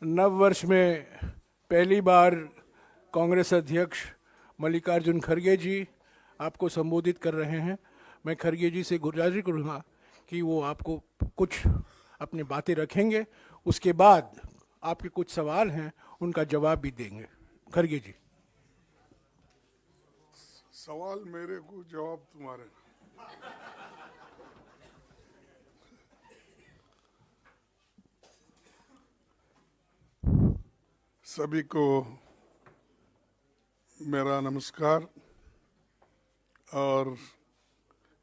नव वर्ष में पहली बार कांग्रेस अध्यक्ष मल्लिकार्जुन खड़गे जी आपको संबोधित कर रहे हैं। मैं खड़गे जी से गुजारिश करूँगा कि वो आपको कुछ अपनी बातें रखेंगे, उसके बाद आपके कुछ सवाल हैं उनका जवाब भी देंगे। खड़गे जी। सवाल मेरे को, जवाब तुम्हारे। सभी को मेरा नमस्कार। और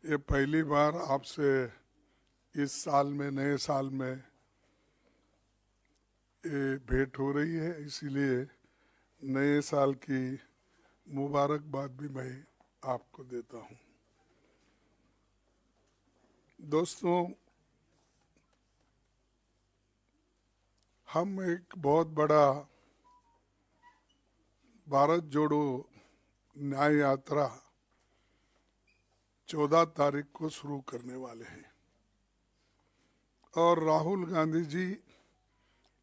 ये पहली बार आपसे इस साल में, नए साल में ये भेंट हो रही है, इसीलिए नए साल की मुबारकबाद भी मैं आपको देता हूँ। दोस्तों, हम एक बहुत बड़ा भारत जोड़ो न्याय यात्रा 14 तारीख को शुरू करने वाले हैं और राहुल गांधी जी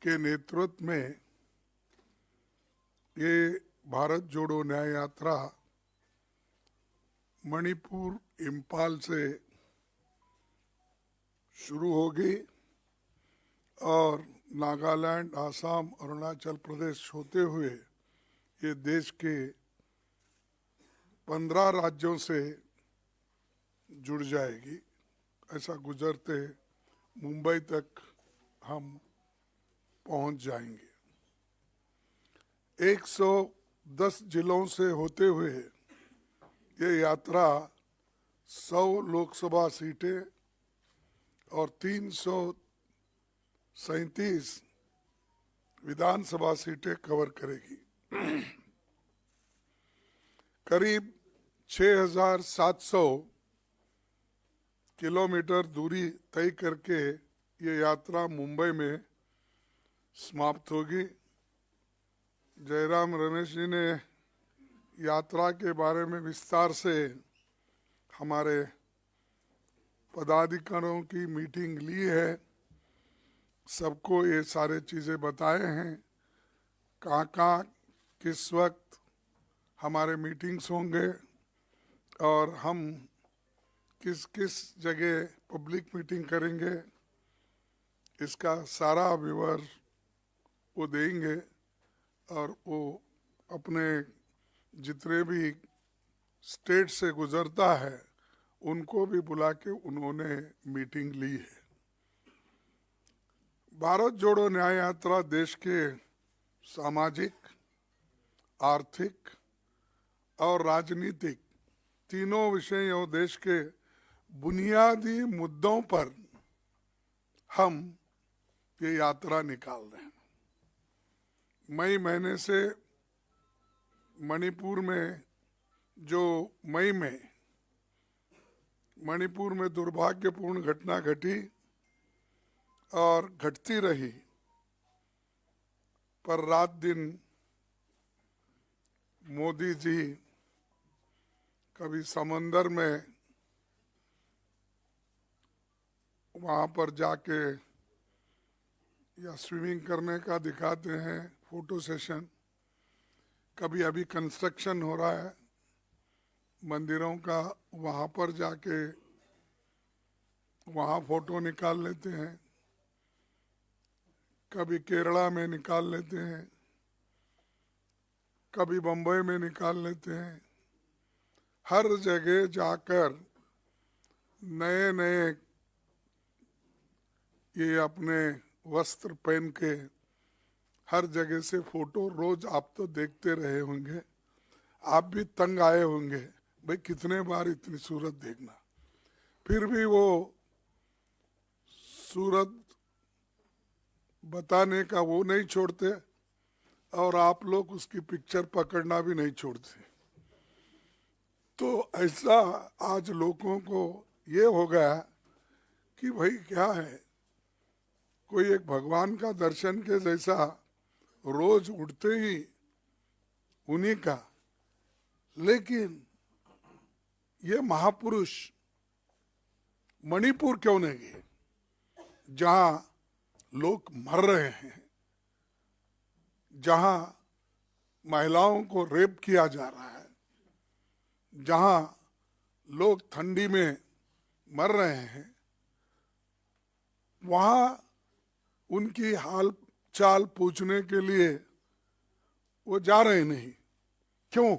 के नेतृत्व में ये भारत जोड़ो न्याय यात्रा मणिपुर, इम्फाल से शुरू होगी और नागालैंड, आसाम, अरुणाचल प्रदेश होते हुए ये देश के 15 राज्यों से जुड़ जाएगी। ऐसा गुजरते मुंबई तक हम पहुंच जाएंगे। 110 जिलों से होते हुए ये यात्रा 100 लोकसभा सीटें और 337 विधानसभा सीटें कवर करेगी। करीब 6,700 किलोमीटर दूरी तय करके ये यात्रा मुंबई में समाप्त होगी। जयराम रमेश जी ने यात्रा के बारे में विस्तार से हमारे पदाधिकारियों की मीटिंग ली है, सबको ये सारे चीज़ें बताए हैं, कहाँ किस वक्त हमारे मीटिंग्स होंगे और हम किस किस जगह पब्लिक मीटिंग करेंगे, इसका सारा विवरण वो देंगे। और वो अपने जितने भी स्टेट से गुजरता है उनको भी बुला के उन्होंने मीटिंग ली है। भारत जोड़ो न्याय यात्रा देश के सामाजिक, आर्थिक और राजनीतिक तीनों विषय और देश के बुनियादी मुद्दों पर हम ये यात्रा निकाल रहे हैं। मई महीने से मणिपुर में जो मई में मणिपुर में दुर्भाग्यपूर्ण घटना घटी और घटती रही, पर रात दिन मोदी जी कभी समंदर में वहाँ पर जाके या स्विमिंग करने का दिखाते हैं फोटो सेशन, कभी अभी कंस्ट्रक्शन हो रहा है मंदिरों का, वहाँ पर जाके वहाँ फोटो निकाल लेते हैं, कभी केरला में निकाल लेते हैं, कभी बम्बई में निकाल लेते हैं। हर जगह जाकर नए नए ये अपने वस्त्र पहन के हर जगह से फोटो रोज आप तो देखते रहे होंगे, आप भी तंग आए होंगे, भाई कितने बार इतनी सूरत देखना। फिर भी वो सूरत बताने का वो नहीं छोड़ते और आप लोग उसकी पिक्चर पकड़ना भी नहीं छोड़ते। तो ऐसा आज लोगों को ये हो गया कि भाई क्या है, कोई एक भगवान का दर्शन के जैसा रोज उठते ही उन्हीं का। लेकिन ये महापुरुष मणिपुर क्यों नहीं गए, जहां लोग मर रहे हैं, जहां महिलाओं को रेप किया जा रहा है, जहां लोग ठंडी में मर रहे हैं, वहां उनकी हाल चाल पूछने के लिए वो जा रहे नहीं। क्यों?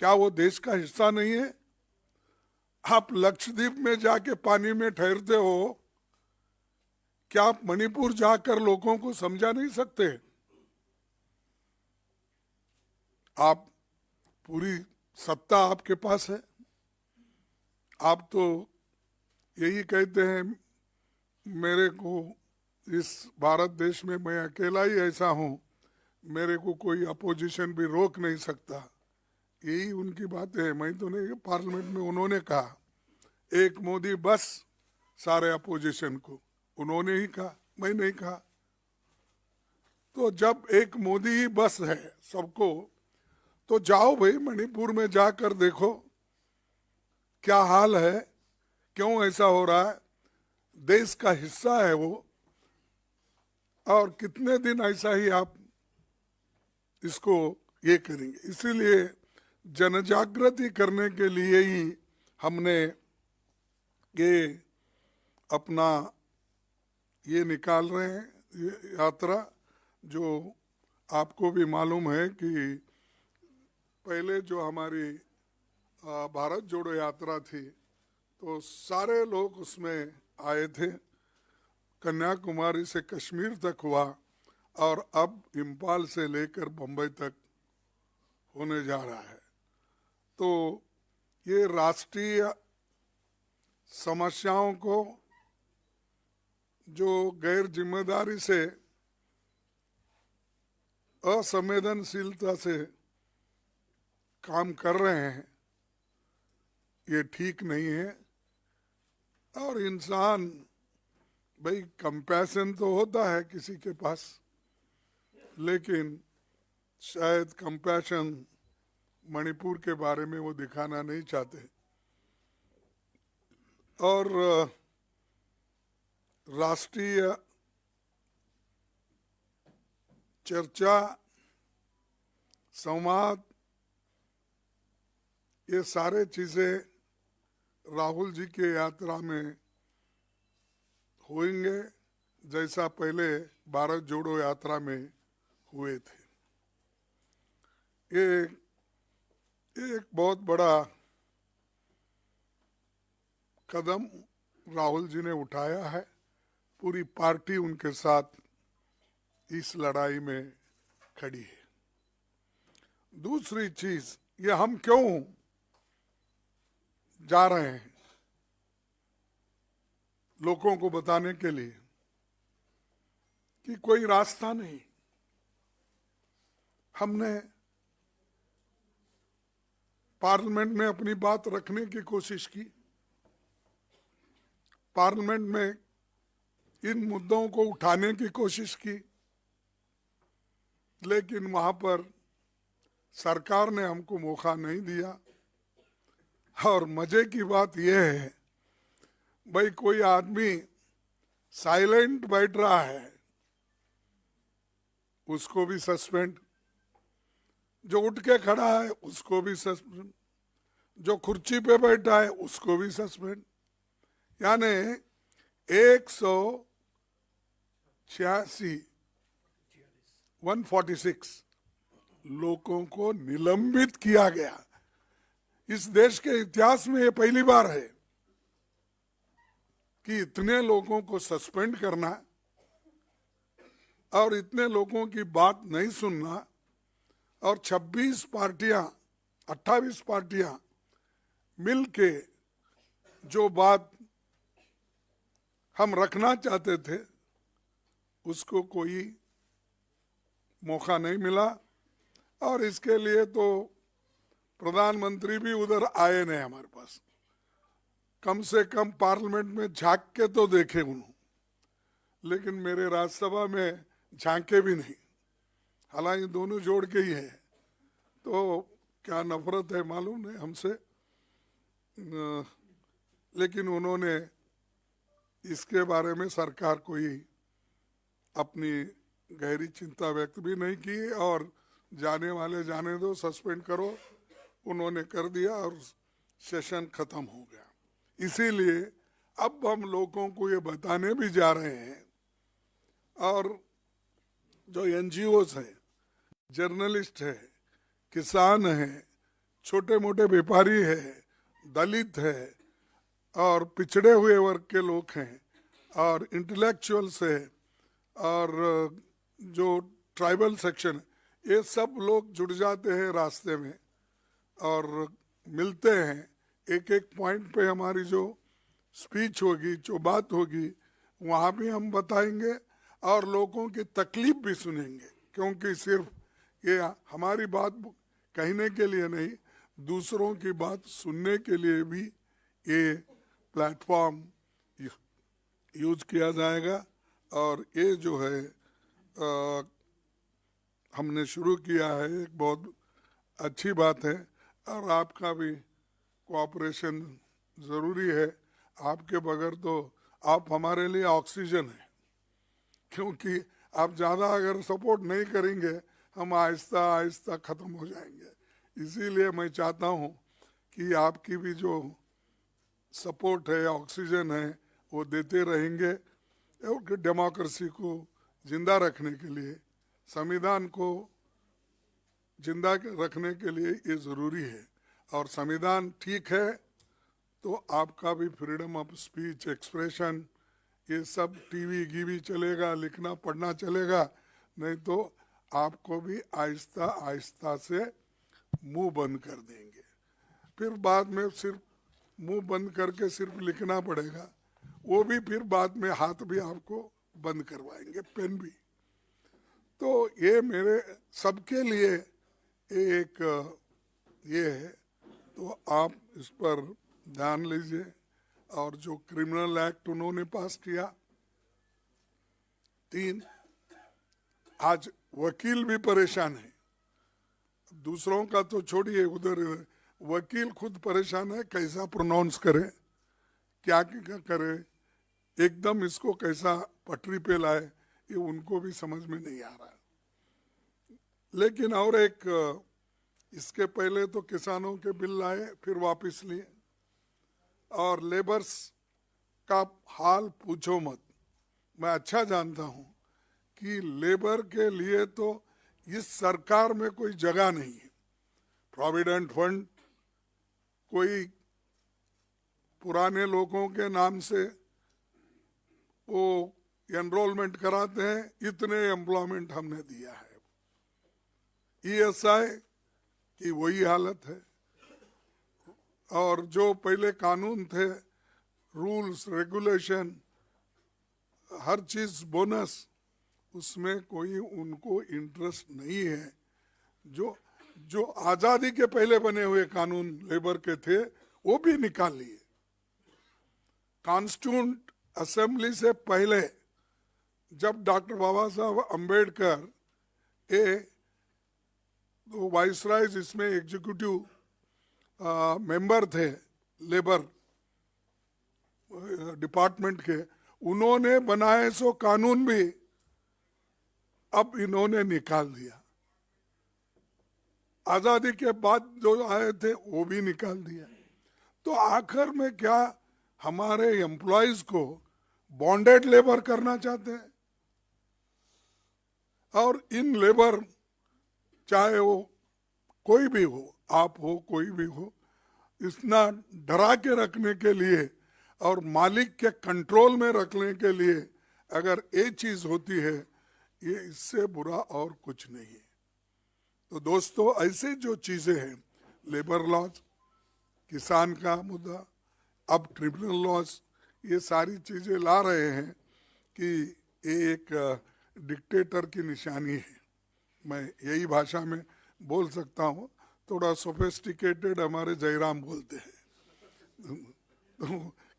क्या वो देश का हिस्सा नहीं है? आप लक्षद्वीप में जाके पानी में ठहरते हो, क्या आप मणिपुर जाकर लोगों को समझा नहीं सकते? आप पूरी सत्ता आपके पास है, आप तो यही कहते हैं मेरे को इस भारत देश में मैं अकेला ही ऐसा हूं, मेरे को कोई अपोजिशन भी रोक नहीं सकता। यही उनकी बात है। मैं तो नहीं, पार्लियामेंट में उन्होंने कहा एक मोदी बस सारे अपोजिशन को, उन्होंने ही कहा, मैं नहीं कहा। तो जब एक मोदी ही बस है सबको, तो जाओ भाई मणिपुर में जाकर देखो क्या हाल है, क्यों ऐसा हो रहा है। देश का हिस्सा है वो, और कितने दिन ऐसा ही आप इसको ये करेंगे। इसीलिए जनजागृति करने के लिए ही हमने ये अपना ये निकाल रहे हैं, ये यात्रा। जो आपको भी मालूम है कि पहले जो हमारी भारत जोड़ो यात्रा थी, तो सारे लोग उसमें आए थे। कन्याकुमारी से कश्मीर तक हुआ, और अब इम्फाल से लेकर बम्बई तक होने जा रहा है। तो ये राष्ट्रीय समस्याओं को जो गैर जिम्मेदारी से, असंवेदनशीलता से काम कर रहे हैं, ये ठीक नहीं है। और इंसान भाई कंपैशन तो होता है किसी के पास, लेकिन शायद कंपैशन मणिपुर के बारे में वो दिखाना नहीं चाहते। और राष्ट्रीय चर्चा, संवाद, ये सारे चीजें राहुल जी के यात्रा में होंगे, जैसा पहले भारत जोड़ो यात्रा में हुए थे। ये एक बहुत बड़ा कदम राहुल जी ने उठाया है। पूरी पार्टी उनके साथ इस लड़ाई में खड़ी है। दूसरी चीज, ये हम क्यों जा रहे हैं, लोगों को बताने के लिए कि कोई रास्ता नहीं। हमने पार्लियामेंट में अपनी बात रखने की कोशिश की, पार्लियामेंट में इन मुद्दों को उठाने की कोशिश की, लेकिन वहां पर सरकार ने हमको मौका नहीं दिया। और मजे की बात यह है, भाई कोई आदमी साइलेंट बैठ रहा है उसको भी सस्पेंड, जो उठ के खड़ा है उसको भी सस्पेंड, जो कुर्सी पे बैठा है उसको भी सस्पेंड। यानी 146 लोगों को निलंबित किया गया। इस देश के इतिहास में ये पहली बार है कि इतने लोगों को सस्पेंड करना और इतने लोगों की बात नहीं सुनना, और 26 पार्टियां, 28 पार्टियां मिलके जो बात हम रखना चाहते थे उसको कोई मौका नहीं मिला। और इसके लिए तो प्रधानमंत्री भी उधर आए नहीं हमारे पास, कम से कम पार्लियामेंट में झांक के तो देखे उन्होंने, लेकिन मेरे राज्यसभा में झांके भी नहीं। हालांकि दोनों जोड़ के ही है, तो क्या नफरत है मालूम नहीं हमसे, लेकिन उन्होंने इसके बारे में सरकार को ही अपनी गहरी चिंता व्यक्त भी नहीं की और जाने वाले जाने दो, सस्पेंड करो, उन्होंने कर दिया और सेशन खत्म हो गया। इसीलिए अब हम लोगों को ये बताने भी जा रहे हैं, और जो एनजीओस है, जर्नलिस्ट है, किसान है, छोटे मोटे व्यापारी है, दलित है और पिछड़े हुए वर्ग के लोग हैं और इंटेलेक्चुअल्स है और जो ट्राइबल सेक्शन, ये सब लोग जुड़ जाते हैं रास्ते में और मिलते हैं। एक एक पॉइंट पे हमारी जो स्पीच होगी, जो बात होगी, वहाँ भी हम बताएंगे और लोगों की तकलीफ भी सुनेंगे, क्योंकि सिर्फ ये हमारी बात कहने के लिए नहीं, दूसरों की बात सुनने के लिए भी ये प्लेटफॉर्म यूज किया जाएगा। और ये जो है हमने शुरू किया है, एक बहुत अच्छी बात है और आपका भी कोऑपरेशन ज़रूरी है। आपके बगैर तो आप हमारे लिए ऑक्सीजन है, क्योंकि आप ज़्यादा अगर सपोर्ट नहीं करेंगे हम आहिस्ता आहिस्ता ख़त्म हो जाएंगे। इसीलिए मैं चाहता हूँ कि आपकी भी जो सपोर्ट है, ऑक्सीजन है, वो देते रहेंगे और डेमोक्रेसी को जिंदा रखने के लिए, संविधान को जिंदा रखने के लिए ये ज़रूरी है। और संविधान ठीक है तो आपका भी फ्रीडम ऑफ स्पीच, एक्सप्रेशन, ये सब टीवी गीवी चलेगा, लिखना पढ़ना चलेगा, नहीं तो आपको भी आहिस्ता आहिस्ता से मुंह बंद कर देंगे। फिर बाद में सिर्फ मुंह बंद करके सिर्फ लिखना पड़ेगा, वो भी फिर बाद में हाथ भी आपको बंद करवाएंगे, पेन भी। तो ये मेरे सबके लिए एक ये है, तो आप इस पर ध्यान लीजिए। और जो क्रिमिनल एक्ट उन्होंने पास किया, 3, आज वकील भी परेशान है, दूसरों का तो छोड़िए, उधर वकील खुद परेशान है, कैसा प्रोनाउंस करे, क्या करे, एकदम इसको कैसा पटरी पे लाए, ये उनको भी समझ में नहीं आ रहा। लेकिन और एक, इसके पहले तो किसानों के बिल लाए, फिर वापस लिए, और लेबर्स का हाल पूछो मत। मैं अच्छा जानता हूं कि लेबर के लिए तो इस सरकार में कोई जगह नहीं है। प्रोविडेंट फंड कोई पुराने लोगों के नाम से वो एनरोलमेंट कराते हैं, इतने एम्प्लॉयमेंट हमने दिया है। ईएसआई की वही हालत है। और जो पहले कानून थे, रूल्स रेगुलेशन, हर चीज बोनस, उसमें कोई उनको इंटरेस्ट नहीं है। जो आजादी के पहले बने हुए कानून लेबर के थे वो भी निकाल लिए। कॉन्स्टिट्यूंट असेंबली से पहले जब डॉक्टर बाबा साहब अम्बेडकर तो वाइसरायज इसमें एग्जीक्यूटिव मेंबर थे लेबर डिपार्टमेंट के, उन्होंने बनाए सो कानून भी अब इन्होंने निकाल दिया। आजादी के बाद जो आए थे वो भी निकाल दिया। तो आखिर में क्या हमारे एम्प्लॉयज को बॉन्डेड लेबर करना चाहते हैं? और इन लेबर, चाहे वो कोई भी हो, आप हो, कोई भी हो, इतना डरा के रखने के लिए और मालिक के कंट्रोल में रखने के लिए अगर ये चीज होती है, ये इससे बुरा और कुछ नहीं है। तो दोस्तों, ऐसे जो चीजें हैं, लेबर लॉज, किसान का मुद्दा, अब ट्रिब्यूनल लॉज, ये सारी चीजें ला रहे हैं कि ये एक डिक्टेटर की निशानी है। मैं यही भाषा में बोल सकता हूँ, थोड़ा सोफिस्टिकेटेड हमारे जयराम बोलते हैं तो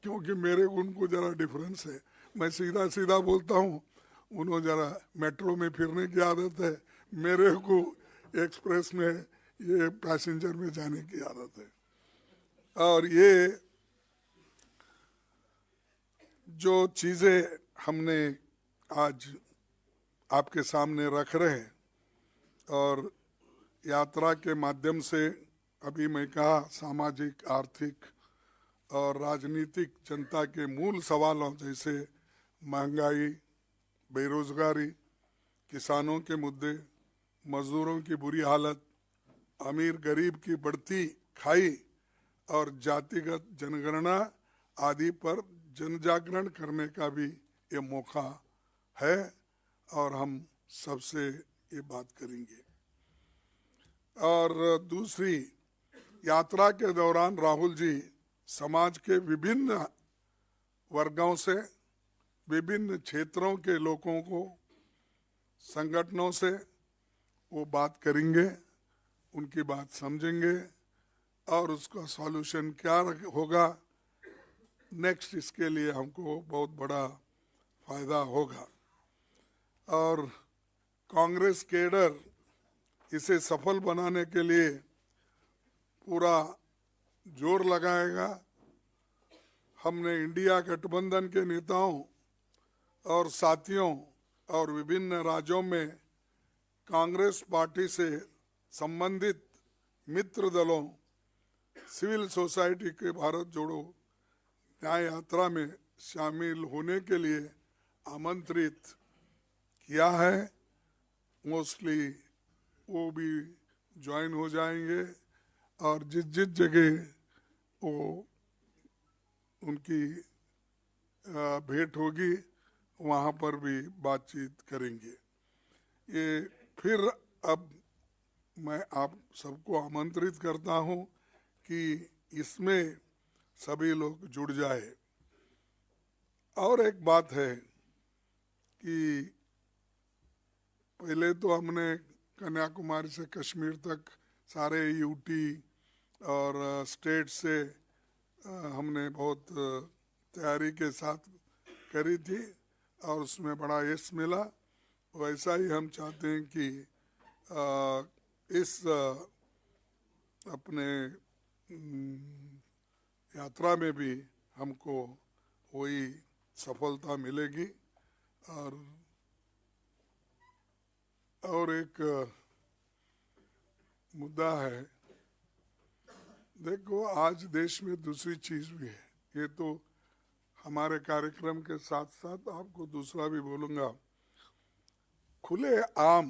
क्योंकि मेरे उनको जरा डिफरेंस है, मैं सीधा सीधा बोलता हूँ, उन्होंने जरा मेट्रो में फिरने की आदत है, मेरे को एक्सप्रेस में, ये पैसेंजर में जाने की आदत है। और ये जो चीज़ें हमने आज आपके सामने रख रहे हैं। और यात्रा के माध्यम से अभी मैं कहा सामाजिक, आर्थिक और राजनीतिक जनता के मूल सवालों जैसे महंगाई, बेरोजगारी, किसानों के मुद्दे, मजदूरों की बुरी हालत, अमीर गरीब की बढ़ती खाई और जातिगत जनगणना आदि पर जनजागरण करने का भी ये मौका है और हम सबसे ये बात करेंगे। और दूसरी, यात्रा के दौरान राहुल जी समाज के विभिन्न वर्गों से, विभिन्न क्षेत्रों के लोगों को, संगठनों से वो बात करेंगे, उनकी बात समझेंगे और उसका सॉल्यूशन क्या होगा नेक्स्ट, इसके लिए हमको बहुत बड़ा फायदा होगा। और कांग्रेस केडर इसे सफल बनाने के लिए पूरा जोर लगाएगा। हमने इंडिया गठबंधन के नेताओं और साथियों और विभिन्न राज्यों में कांग्रेस पार्टी से संबंधित मित्र दलों, सिविल सोसाइटी के भारत जोड़ो न्याय यात्रा में शामिल होने के लिए आमंत्रित किया है। मोस्टली वो भी ज्वाइन हो जाएंगे और जिस जिस जगह वो उनकी भेंट होगी वहाँ पर भी बातचीत करेंगे। ये फिर अब मैं आप सबको आमंत्रित करता हूँ कि इसमें सभी लोग जुड़ जाए। और एक बात है कि पहले तो हमने कन्याकुमारी से कश्मीर तक सारे यूटी और स्टेट से हमने बहुत तैयारी के साथ करी थी और उसमें बड़ा यश मिला। वैसा ही हम चाहते हैं कि इस अपने यात्रा में भी हमको वही सफलता मिलेगी। और एक मुद्दा है, देखो आज देश में दूसरी चीज भी है, ये तो हमारे कार्यक्रम के साथ साथ आपको दूसरा भी बोलूंगा। खुले आम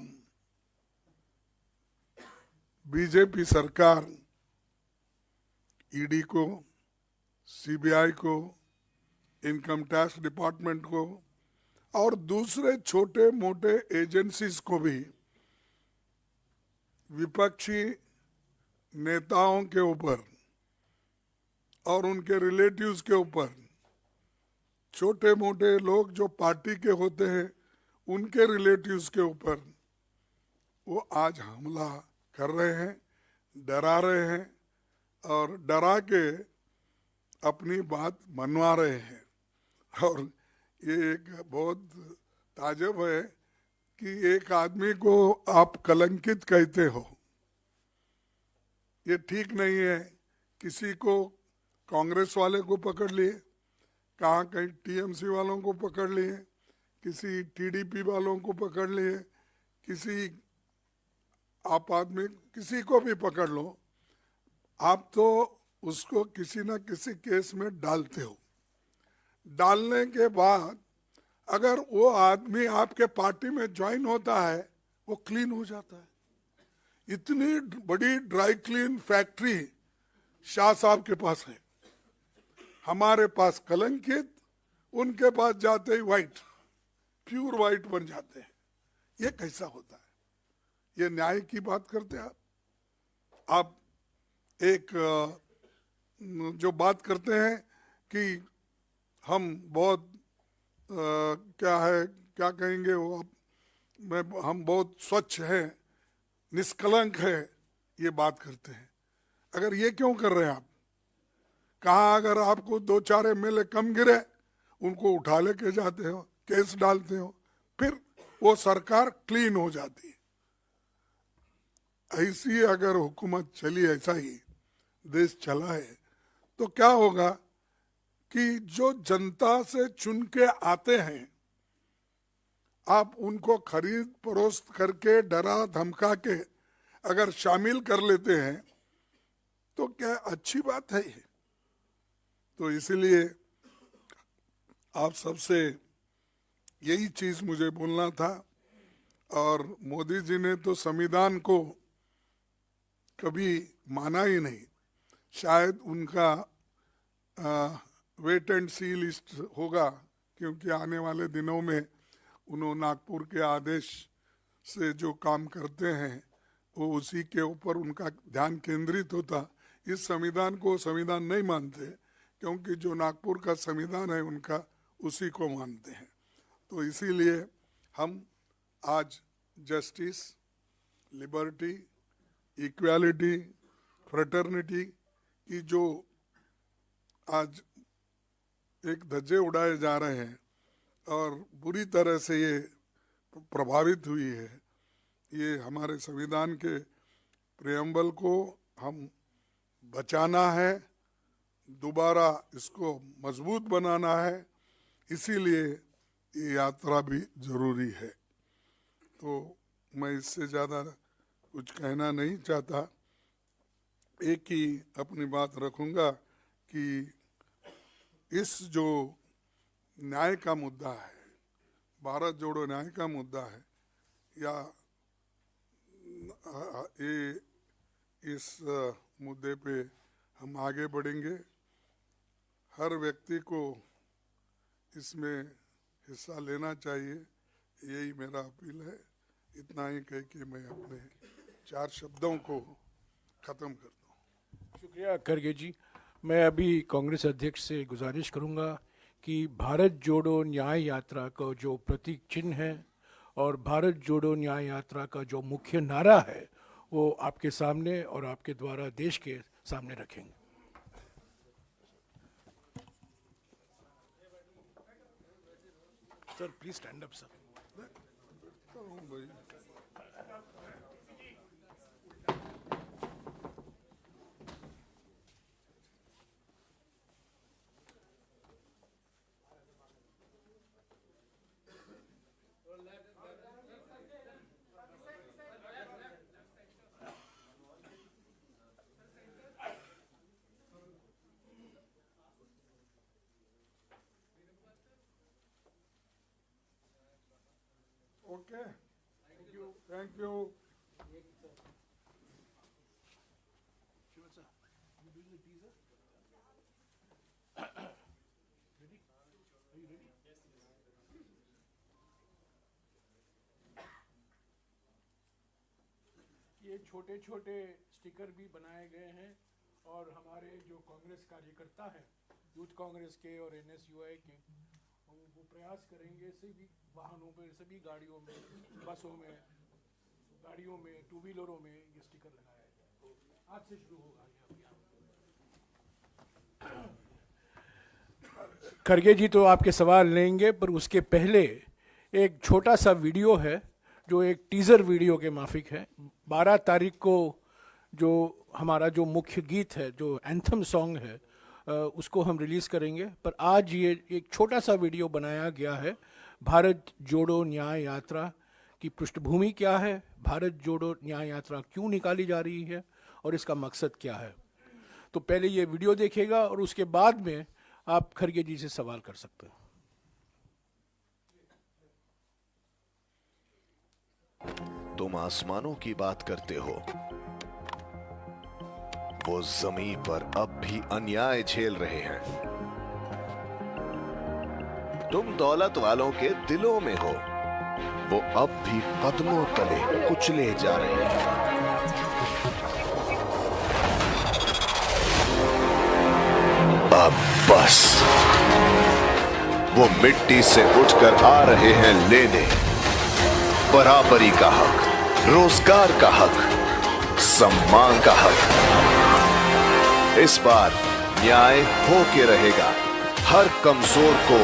बीजेपी सरकार ईडी को, सीबीआई को, इनकम टैक्स डिपार्टमेंट को और दूसरे छोटे मोटे एजेंसीज को भी विपक्षी नेताओं के ऊपर और उनके रिलेटिव्स के ऊपर, छोटे मोटे लोग जो पार्टी के होते हैं उनके रिलेटिव्स के ऊपर वो आज हमला कर रहे हैं, डरा रहे हैं और डरा के अपनी बात मनवा रहे हैं। और ये एक बहुत ताज्जुब है कि एक आदमी को आप कलंकित कहते हो, ये ठीक नहीं है। किसी को कांग्रेस वाले को पकड़ लिए, कहाँ कहीं टीएमसी वालों को पकड़ लिए, किसी टीडीपी वालों को पकड़ लिए, किसी आप आदमी किसी को भी पकड़ लो, आप तो उसको किसी ना किसी केस में डालते हो। डालने के बाद अगर वो आदमी आपके पार्टी में ज्वाइन होता है वो क्लीन हो जाता है। इतनी बड़ी ड्राई क्लीन फैक्ट्री शाह साहब के पास है, हमारे पास कलंकित, उनके पास जाते ही व्हाइट, प्योर व्हाइट बन जाते हैं। ये कैसा होता है? ये न्याय की बात करते हैं आप एक जो बात करते हैं कि हम बहुत क्या कहेंगे वो, हम बहुत स्वच्छ हैं, निष्कलंक है, ये बात करते हैं। अगर ये क्यों कर रहे हैं आप? कहाँ अगर आपको 2-4 एमएलए कम गिरे उनको उठा लेके जाते हो, केस डालते हो, फिर वो सरकार क्लीन हो जाती है। ऐसी अगर हुकूमत चली, ऐसा ही देश चला है तो क्या होगा कि जो जनता से चुन के आते हैं आप उनको खरीद फरोख्त करके डरा धमका के अगर शामिल कर लेते हैं तो क्या अच्छी बात है ये? तो इसलिए आप सबसे यही चीज मुझे बोलना था। और मोदी जी ने तो संविधान को कभी माना ही नहीं। शायद उनका वेट एंड सी लिस्ट होगा, क्योंकि आने वाले दिनों में उन्होंने नागपुर के आदेश से जो काम करते हैं वो उसी के ऊपर उनका ध्यान केंद्रित होता। इस संविधान को संविधान नहीं मानते, क्योंकि जो नागपुर का संविधान है उनका उसी को मानते हैं। तो इसीलिए हम आज जस्टिस, लिबर्टी, इक्वालिटी, फ्रेटर्निटी की जो आज एक धज्जे उड़ाए जा रहे हैं और बुरी तरह से ये प्रभावित हुई है, ये हमारे संविधान के प्रेम्बल को हम बचाना है, दोबारा इसको मजबूत बनाना है। इसीलिए ये यात्रा भी जरूरी है। तो मैं इससे ज़्यादा कुछ कहना नहीं चाहता। एक ही अपनी बात रखूँगा कि इस जो न्याय का मुद्दा है, भारत जोड़ो न्याय का मुद्दा है, या ये इस मुद्दे पे हम आगे बढ़ेंगे। हर व्यक्ति को इसमें हिस्सा लेना चाहिए, यही मेरा अपील है। इतना ही कह के मैं अपने 4 शब्दों को ख़त्म कर दूँ। शुक्रिया खरगे जी। मैं अभी कांग्रेस अध्यक्ष से गुजारिश करूंगा कि भारत जोड़ो न्याय यात्रा का जो प्रतीक चिन्ह है और भारत जोड़ो न्याय यात्रा का जो मुख्य नारा है वो आपके सामने और आपके द्वारा देश के सामने रखेंगे। Sir please stand up sir. Okay, thank you. ये छोटे छोटे स्टिकर भी बनाए गए हैं और हमारे जो कांग्रेस कार्यकर्ता हैं, यूथ कांग्रेस के और NSUI के, वो प्रयास करेंगे सभी वाहनों पर, सभी गाड़ियों में, बसों में, गाड़ियों में, 2 व्हीलरों में ये स्टिकर लगाया जाए। तो आज से शुरू होगा ये अभियान। खरगे जी तो आपके सवाल लेंगे, पर उसके पहले एक छोटा सा वीडियो है जो एक टीज़र वीडियो के माफिक है। 12 तारीख को जो हमारा जो मुख्य गीत है, जो एंथम सॉन्ग है, उसको हम रिलीज़ करेंगे। पर आज ये एक छोटा सा वीडियो बनाया गया है। भारत जोड़ो न्याय यात्रा की पृष्ठभूमि क्या है, भारत जोड़ो न्याय यात्रा क्यों निकाली जा रही है और इसका मकसद क्या है। तो पहले ये वीडियो देखिएगा और उसके बाद में आप खरगे जी से सवाल कर सकते हैं। तुम आसमानों की बात करते हो, वो जमीन पर अब भी अन्याय झेल रहे हैं। तुम दौलत वालों के दिलों में हो, वो अब भी कदमों तले कुचले जा रहे हैं। अब बस, वो मिट्टी से उठकर आ रहे हैं लेने बराबरी का हक, रोजगार का हक, सम्मान का हक। इस बार न्याय हो के रहेगा, हर कमजोर को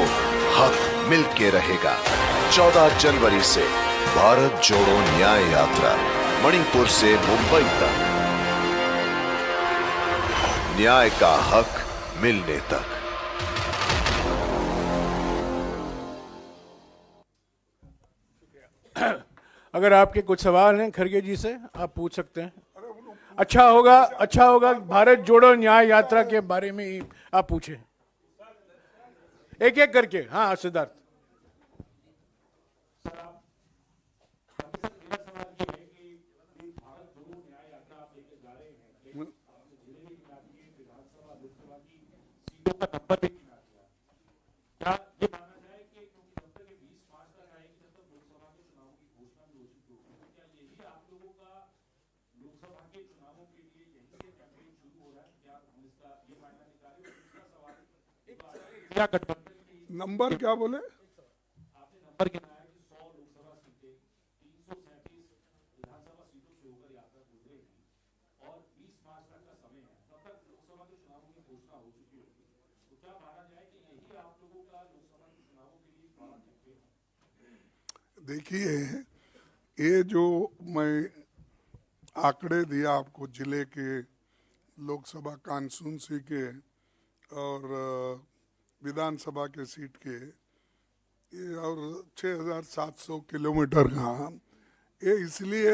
हक मिल के रहेगा। 14 जनवरी से भारत जोड़ो न्याय यात्रा, मणिपुर से मुंबई तक, न्याय का हक मिलने तक। अगर आपके कुछ सवाल हैं खरगे जी से आप पूछ सकते हैं। अच्छा होगा भारत जोड़ो न्याय यात्रा के बारे में ही आप पूछें, एक एक करके। हाँ सिद्धार्थ। नंबर क्या बोले? देखिए, ये जो मैं आंकड़े दिया आपको जिले के लोकसभा कॉन्स्टिट्यूंसी के और विधानसभा के सीट के, ये और 6,700 किलोमीटर का, ये इसलिए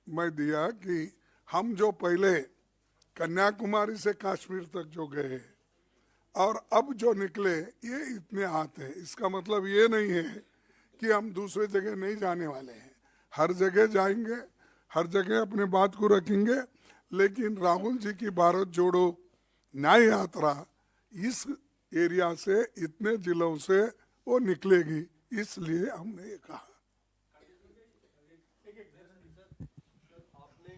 मैं दिया कि हम जो पहले कन्याकुमारी से कश्मीर तक जो गए और अब जो निकले ये इतने आते हैं, इसका मतलब ये नहीं है कि हम दूसरे जगह नहीं जाने वाले हैं। हर जगह जाएंगे, हर जगह अपने बात को रखेंगे, लेकिन राहुल जी की भारत जोड़ो न्याय यात्रा इस एरिया से, इतने जिलों से वो निकलेगी, इसलिए हमने ये कहा। आपने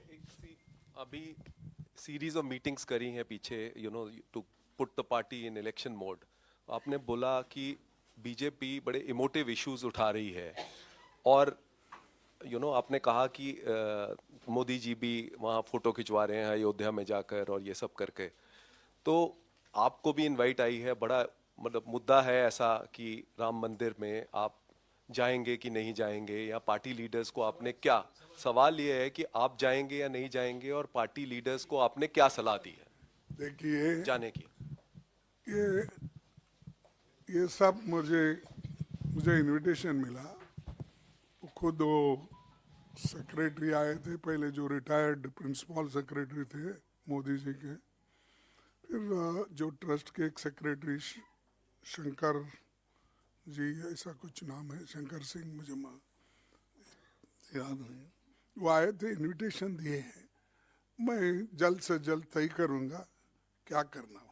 अभी सीरीज ऑफ मीटिंग्स करी हैं पीछे, to put the party in election mode. आपने बोला कि बीजेपी बड़े इमोटिव इश्यूज उठा रही है, और आपने कहा कि मोदी जी भी वहाँ फोटो खिंचवा रहे हैं अयोध्या में जाकर और ये सब करके। तो आपको भी इनवाइट आई है, बड़ा मतलब मुद्दा है ऐसा कि राम मंदिर में आप जाएंगे कि नहीं जाएंगे, या पार्टी लीडर्स को आपने क्या, सवाल ये है कि आप जाएंगे या नहीं जाएंगे, और पार्टी लीडर्स को आपने क्या सलाह दी है देखिए जाने की? ये सब मुझे इनविटेशन मिला। खुद वो सेक्रेटरी आए थे पहले, जो रिटायर्ड प्रिंसिपल सेक्रेटरी थे मोदी जी के, फिर जो ट्रस्ट के एक सेक्रेटरी शंकर जी, ऐसा कुछ नाम है, शंकर सिंह, मुझे याद नहीं, वो आए थे, इनविटेशन दिए हैं। मैं जल्द से जल्द तय करूंगा क्या करना हो।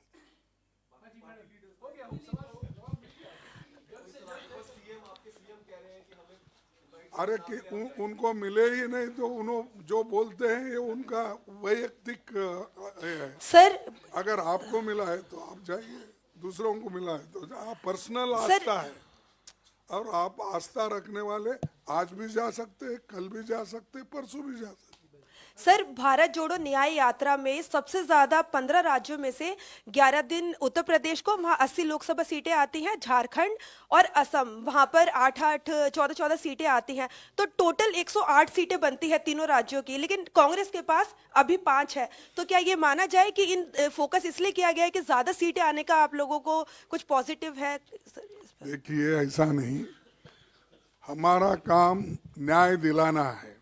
अरे कि उनको मिले ही नहीं तो उन्होंने जो बोलते हैं ये उनका वैयक्तिक है। सर, अगर आपको मिला है तो आप जाइए, दूसरों को मिला है तो आप, पर्सनल आस्था है, और आप आस्था रखने वाले आज भी जा सकते, कल भी जा सकते, परसों भी जा सकते। सर, भारत जोड़ो न्याय यात्रा में सबसे ज्यादा 15 राज्यों में से 11 दिन उत्तर प्रदेश को, वहाँ 80 लोकसभा सीटें आती हैं, झारखंड और असम वहाँ पर 8-8 14-14 सीटें आती हैं, तो टोटल 108 सीटें बनती है तीनों राज्यों की, लेकिन कांग्रेस के पास अभी 5 है। तो क्या ये माना जाए कि इन फोकस इसलिए किया गया है कि ज्यादा सीटें आने का आप लोगों को कुछ पॉजिटिव है? देखिए, ऐसा नहीं, हमारा काम न्याय दिलाना है,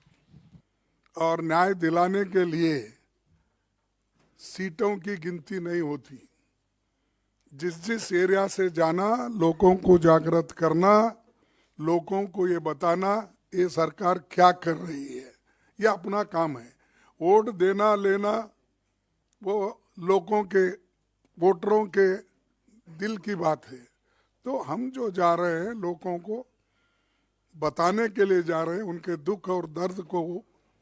और न्याय दिलाने के लिए सीटों की गिनती नहीं होती। जिस एरिया से जाना, लोगों को जागृत करना, लोगों को ये बताना ये सरकार क्या कर रही है, ये अपना काम है। वोट देना लेना वो लोगों के, वोटरों के दिल की बात है। तो हम जो जा रहे हैं लोगों को बताने के लिए जा रहे हैं, उनके दुख और दर्द को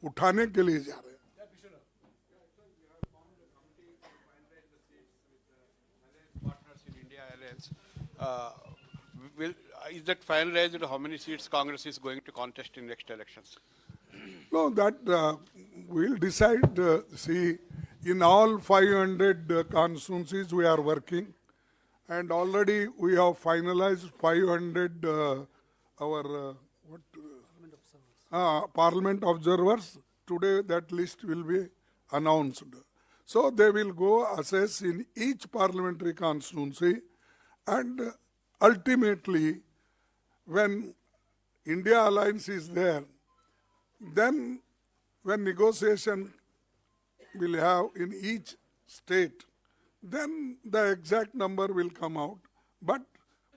उठाने के लिए जा रहे हैं। Is that finalized? How many seats Congress is going to contest in next elections? No, that we'll decide. See, in all 500 constituencies we are working, and already we have finalized 500 Parliament observers. Today that list will be announced. So they will go assess in each parliamentary constituency, and ultimately when India Alliance is there, Then when negotiation will have in each state, then the exact number will come out. But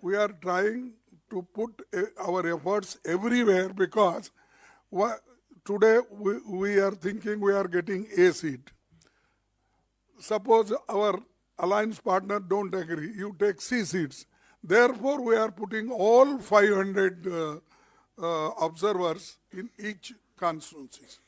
we are trying to put our efforts everywhere because today we are thinking we are getting A seat. Suppose our alliance partner don't agree, you take C seats. Therefore, we are putting all 500 observers in each constituency.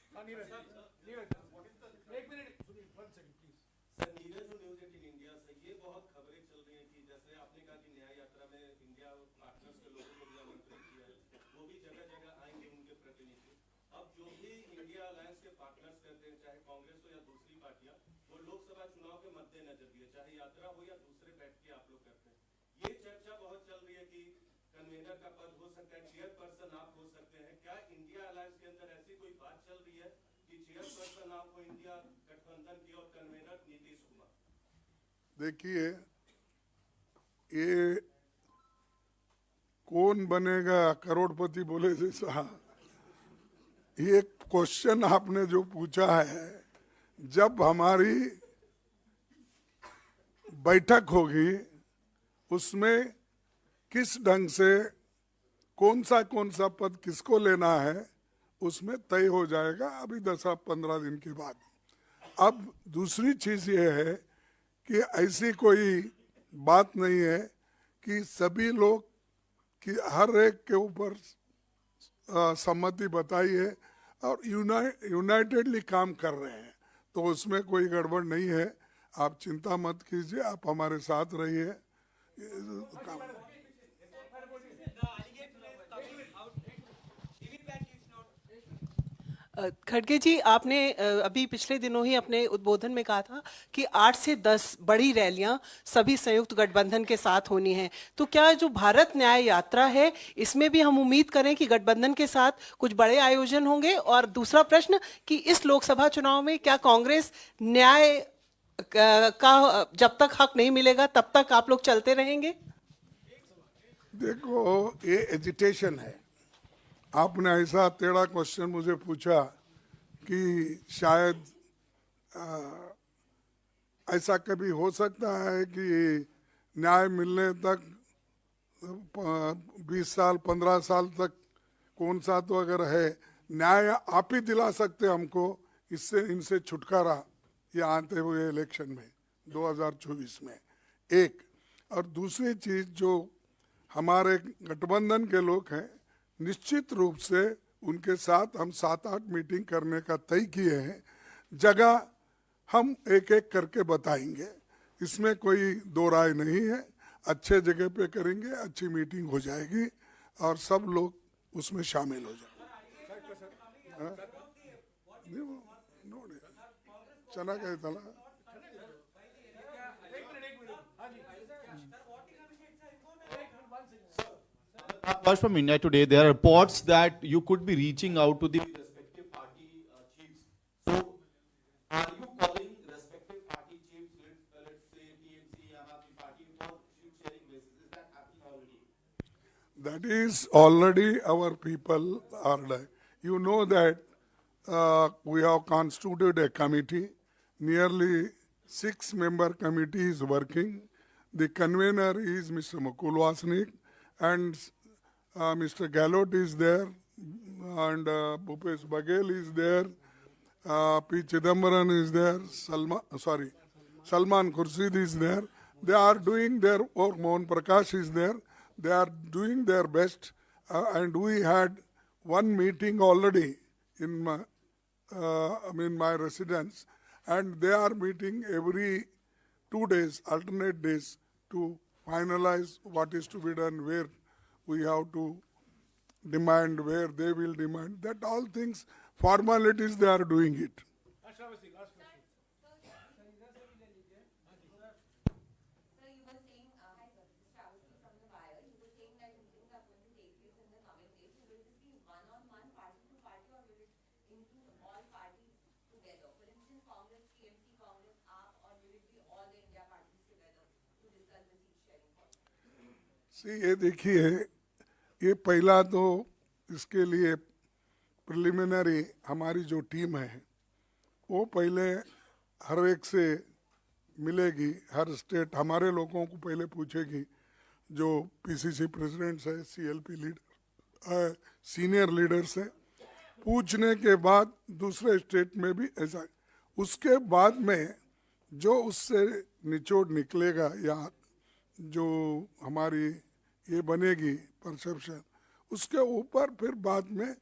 Convener का पद हो सकता है, chairperson आप हो सकते हैं। क्या इंडिया अलायंस के अंदर ऐसी कोई बात चल रही है कि चेयरपर्सन आप हो इंडिया गठबंधन की और कन्वेनर नीतीश कुमार? देखिए, ये कौन बनेगा करोड़पति बोले जैसा ये क्वेश्चन आपने जो पूछा है, जब हमारी बैठक होगी उसमें किस ढंग से कौन सा पद किसको लेना है उसमें तय हो जाएगा, अभी 10-15 दिन के बाद। अब दूसरी चीज ये है कि ऐसी कोई बात नहीं है कि सभी लोग कि हर एक के ऊपर सहमति बताई है और यूनाइटेडली काम कर रहे हैं, तो उसमें कोई गड़बड़ नहीं है। आप चिंता मत कीजिए, आप हमारे साथ रहिए। खड़गे जी, आपने अभी पिछले दिनों ही अपने उद्बोधन में कहा था कि 8 से 10 बड़ी रैलियां सभी संयुक्त गठबंधन के साथ होनी है, तो क्या जो भारत न्याय यात्रा है इसमें भी हम उम्मीद करें कि गठबंधन के साथ कुछ बड़े आयोजन होंगे? और दूसरा प्रश्न कि इस लोकसभा चुनाव में क्या कांग्रेस न्याय का जब तक हक नहीं मिलेगा तब तक आप लोग चलते रहेंगे? देखो, ये एजिटेशन है। आपने ऐसा टेढ़ा क्वेश्चन मुझे पूछा कि शायद ऐसा कभी हो सकता है कि न्याय मिलने तक 20 साल 15 साल तक कौन सा तो अगर है न्याय आप ही दिला सकते हमको इससे इनसे छुटकारा ये आते हुए इलेक्शन में 2024 में। एक और दूसरी चीज, जो हमारे गठबंधन के लोग हैं निश्चित रूप से उनके साथ हम 7-8 मीटिंग करने का तय किए हैं। जगह हम एक एक करके बताएंगे, इसमें कोई दो राय नहीं है। अच्छे जगह पे करेंगे, अच्छी मीटिंग हो जाएगी और सब लोग उसमें शामिल हो जाएंगे। चना के तला Apart from India Today, there are reports that you could be reaching out to the respective party chiefs. So, are you calling respective party chiefs, let's say TMC, Aam Aadmi Party, for sheet sharing basis? Is that happening already? That is already our people are like. You know that we have constituted a committee. Nearly 6-member committee is working. The convener is Mr. Mukul Wasnik and Mr. Gallot is there and Bhupesh Baghel is there. P. Chidambaran is there. Salman Khurshid is there. They are doing their work. Mohan Prakash is there. They are doing their best. And we had one meeting already in my residence, and they are meeting every 2 days, alternate days, to finalize what is to be done, where we have to demand, where they will demand. That all things, formalities, they are doing it. ये देखिए, ये पहला तो इसके लिए preliminary हमारी जो team है वो पहले हर एक से मिलेगी, हर स्टेट हमारे लोगों को पहले पूछेगी, जो पीसीसी प्रेसिडेंट्स है, सीएलपी लीडर, सीनियर लीडर्स है, पूछने के बाद दूसरे स्टेट में भी ऐसा, उसके बाद में जो उससे निचोड़ निकलेगा या जो हमारी ये बनेगी परसेप्शन, उसके ऊपर फिर बाद में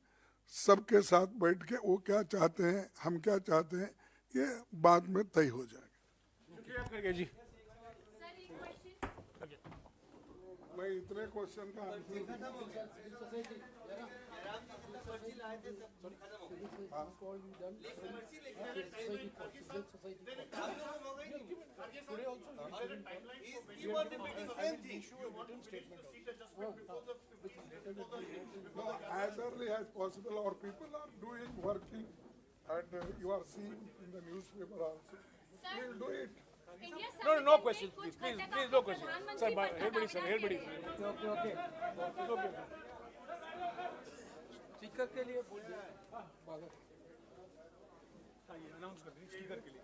सबके साथ बैठ के वो क्या चाहते हैं, हम क्या चाहते हैं, ये बाद में तय हो जाएगा। शुक्रिया खड़गे जी। मैं इतने क्वेश्चन का as early as possible, or people are doing working, and you are seeing in the newspaper also. We'll do it. No questions, please, no questions. Sir, everybody, sir, everybody. Okay. Speaker के लिए बोल रहा है। हाँ, ये announce कर दें speaker के लिए।